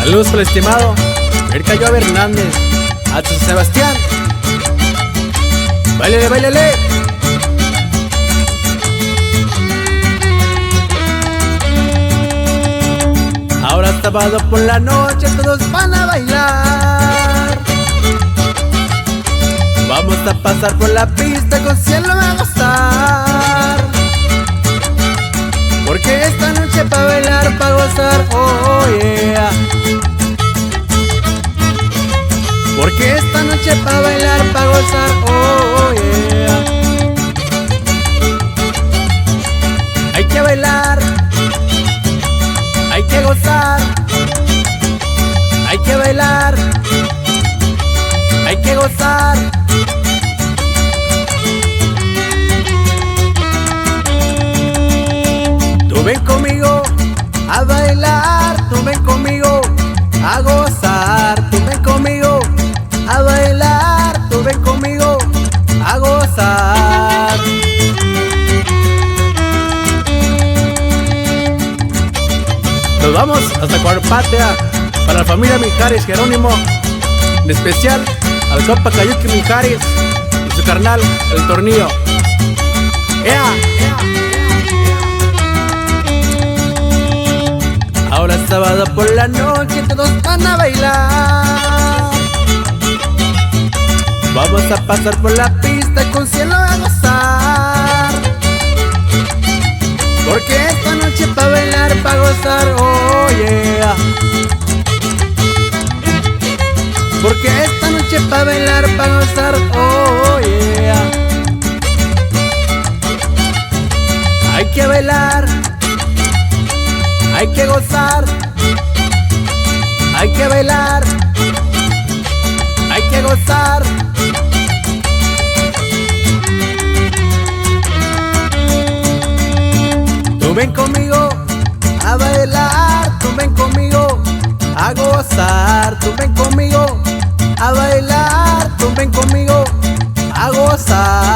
Saludos para el estimado Mercayo Hernández, a San Sebastián. Báilale, báilale. Ahora sábado por la noche todos van a bailar. Vamos a pasar por la pista con cielo a gozar. Porque esta noche pa' bailar, pa' gozar, oh yeah. Porque esta noche pa' bailar, pa' gozar, oh yeah. Hay que bailar, hay que gozar, hay que bailar, hay que gozar. Tú ven conmigo a bailar, tú ven conmigo a gozar, tú ven conmigo a bailar, tú ven conmigo a gozar. Nos vamos hasta Cuarpatria para la familia Mijares Jerónimo, en especial al compa Cayuki Mijares y su carnal El Tornillo. ¡Ea! Ahora es sábado por la noche, todos van a bailar. Vamos a pasar por la pista con cielo a gozar. Porque esta noche pa' bailar, pa' gozar, oh yeah. Porque esta noche pa' bailar, pa' gozar, oh yeah. Hay que bailar, hay que gozar, hay que bailar, hay que gozar. Tú ven conmigo a bailar, tú ven conmigo a gozar, tú ven conmigo a bailar, tú ven conmigo a gozar.